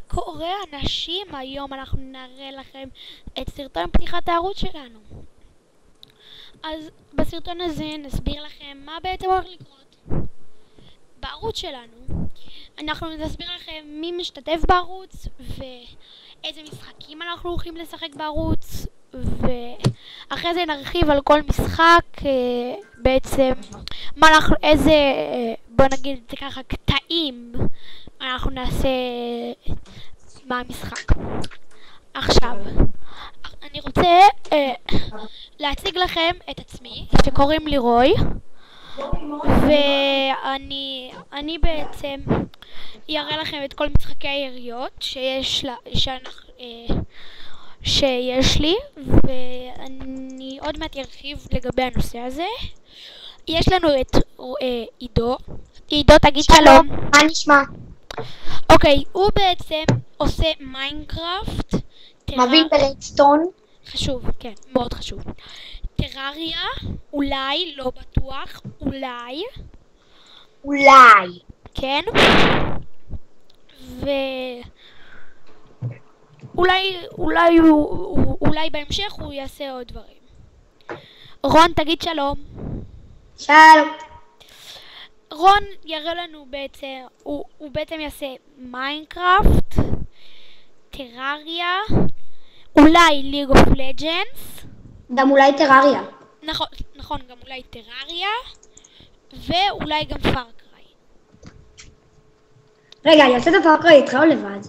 קורה אנשים, היום אנחנו נראה לכם את סרטון פתיחת הערוץ שלנו. אז בסרטון הזה נסביר לכם מה בעצם הולך לקרות בערוץ שלנו. אנחנו נסביר לכם מי משתתף בערוץ ואיזה משחקים אנחנו הולכים לשחק בערוץ, ואחרי זה נרחיב על כל משחק, בעצם מה אנחנו, איזה, בוא נגיד את זה ככה, קטעים אנחנו נעשה מהמשחק. עכשיו אני רוצה להציג לכם את עצמי, שקוראים לי רוי, ואני בעצם יראה לכם את כל משחקי היריות שיש לי, ואני עוד מעט ירחיב לגבי הנושא הזה. יש לנו את עידו. עידו, תגיד שלום. מה נשמע? אוקיי, הוא בעצם עושה מיינקראפט. מבין ברדסטון? חשוב, כן, מאוד חשוב. טרריה, אולי, לא בטוח, אולי. כן. אולי בהמשך הוא יעשה עוד דברים. רון, תגיד שלום. שלום. רון יראה לנו בעצם, הוא בעצם יעשה מיינקראפט, טרריה, אולי ליג אוף לג'נדס. גם אולי טרריה. נכון, גם אולי טרריה, ואולי גם פארקריי. רגע, אני אעשה את הפארקריי איתך או לבד?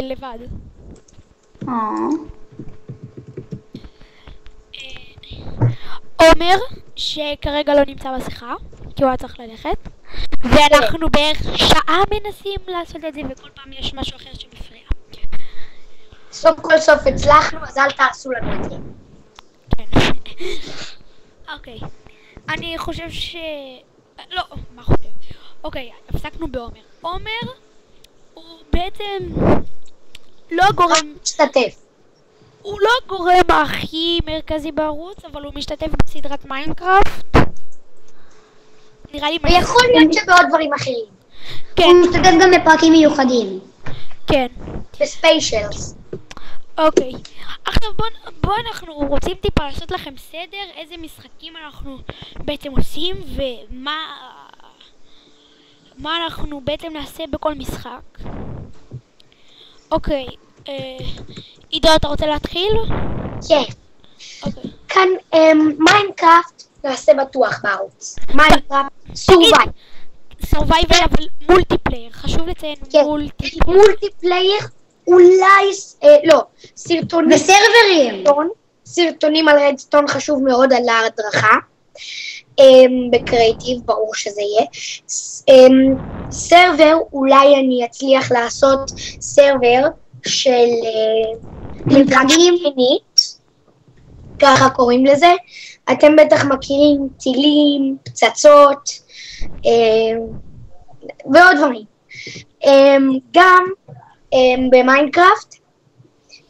לבד. עומר, שכרגע לא נמצא בשיחה, כי הוא היה צריך ללכת, ואנחנו בערך שעה מנסים לעשות את זה, וכל פעם יש משהו אחר שמפריע. סוף כל סוף הצלחנו, אז אל תעשו לנו את זה. כן. אוקיי. אני חושב לא, מה חושב? אוקיי, הפסקנו בעומר. עומר הוא בעצם לא גורם... משתתף. הוא לא הגורם הכי מרכזי בערוץ, אבל הוא משתתף בסדרת מיינקראפט. נראה לי... ויכול להיות שבעוד דברים אחרים. כן. הוא משתתף גם בפרקים מיוחדים. כן. בספיישלס. אוקיי. עכשיו בוא אנחנו רוצים טיפה לעשות לכם סדר, איזה משחקים אנחנו בעצם עושים, מה אנחנו בעצם נעשה בכל משחק. אוקיי. עידו, אתה רוצה להתחיל? כן. אוקיי. כאן מיינקראפט נעשה בטוח בערוץ. מיינקראפט סורווייב. סורווייבל, אבל מולטיפלייר. חשוב לציין מולטיפלייר, אולי, לא, סרטונים. וסרברים. סרטונים על רדסטון חשוב מאוד, על ההדרכה. בקריאטיב, ברור שזה יהיה. סרבר, אולי אני אצליח לעשות סרבר של משחקים מינית, ככה קוראים לזה. אתם בטח מכירים טילים, פצצות ועוד דברים. גם במיינקראפט,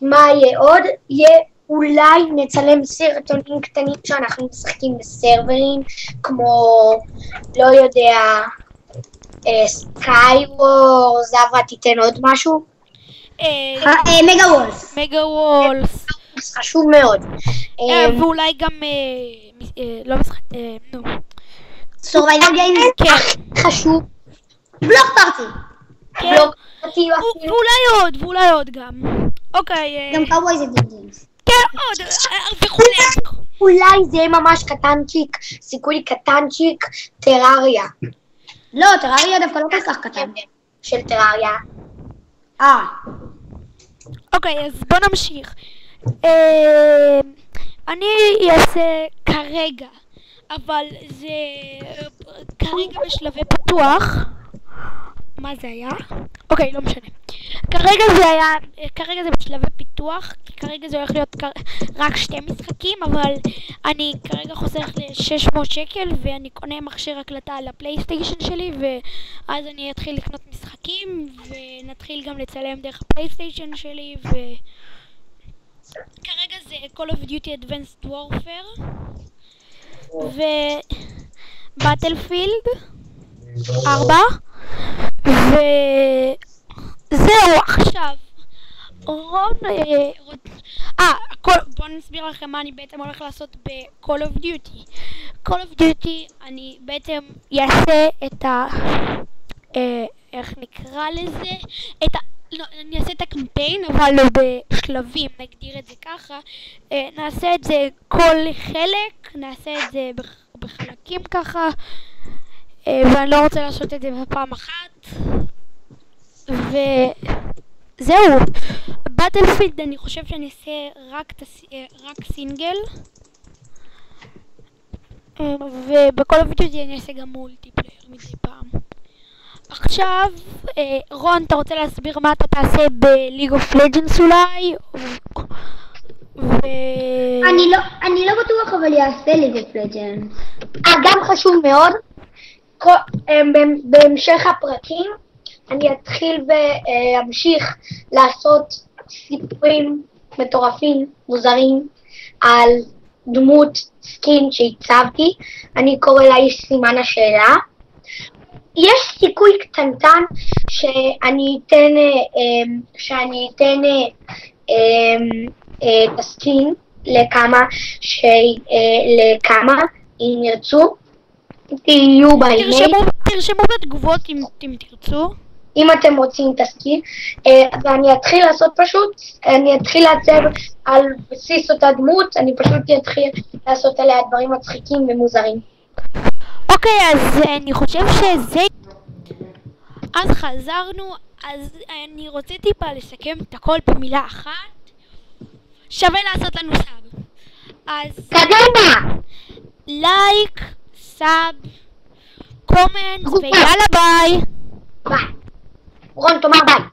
מה יהיה עוד? אולי נצלם סרטונים קטנים שאנחנו משחקים בסרברים, כמו, לא יודע, סקאי וורס, אברה תיתן עוד משהו? מגה וולס. מגה וולס. חשוב מאוד. ואולי גם, לא משחק, נו. סורווייבל גיימס? כן. חשוב. בלוק פארטי. בלוק פארטי. ואולי עוד גם. אוקיי. גם קאובויז גיימס. כן, עוד. וכולי. אולי זה ממש קטנצ'יק, סיכוי קטנצ'יק, טרריה. לא, טרריה דווקא לא כל כך קטן. של טרריה. אוקיי, אז בוא נמשיך. אני אעשה כרגע, אבל זה כרגע בשלבי פיתוח. מה זה היה? אוקיי, לא משנה. כרגע זה בשלבי פיתוח, כי כרגע זה הולך להיות רק 2 משחקים, אבל אני כרגע חוסך ל-600 שקל, ואני קונה מכשיר הקלטה על הפלייסטיישן שלי, ואז אני אתחיל לקנות משחקים, ונתחיל גם לצלם דרך הפלייסטיישן שלי, כרגע זה Call of Duty Advanced Warfare ובטלפילד 4 וזהו. עכשיו בואו נסביר לכם מה אני בעצם הולך לעשות ב-Call of Duty. Call of Duty אני בעצם יעשה את איך נקרא לזה? אני אעשה את הקמפיין, אבל לא בשלבים, נגדיר את זה ככה. נעשה את זה כל חלק, נעשה את זה בחלקים ככה, ואני לא רוצה לעשות את זה בפעם אחת. וזהו. בטלפילד אני חושב שאני אעשה רק סינגל, ובכל הוידאו אני אעשה גם מולטיפלייר מדי פעם. עכשיו, רון, אתה רוצה להסביר מה אתה תעשה בליג אוף לג'נדס אולי? אני לא בטוח, אבל יעשה ליג אוף לג'נדס. גם חשוב מאוד, בהמשך הפרקים, אני אתחיל ואמשיך לעשות סיפורים מטורפים, מוזרים, על דמות סקין שהצבתי. אני קורא לה איש סימן השאלה. יש סיכוי קטנטן שאני אתן את הסקין לכמה אם ירצו, תהיו באימייל. תרשמו בתגובות אם תרצו. אם אתם רוצים את הסקין, ואני אתחיל לעשות אני אתחיל לעצב על בסיס אותה דמות, אני פשוט אתחיל לעשות עליה דברים מצחיקים ומוזרים. אוקיי, אז אני חושב שזה... אז חזרנו, אז אני רוצה טיפה לסכם את הכל במילה אחת. שווה לעשות לנו סאב. אז... קדימה! לייק, סאב, קומנט, ויאללה ביי! ביי. רון, תאמר ביי.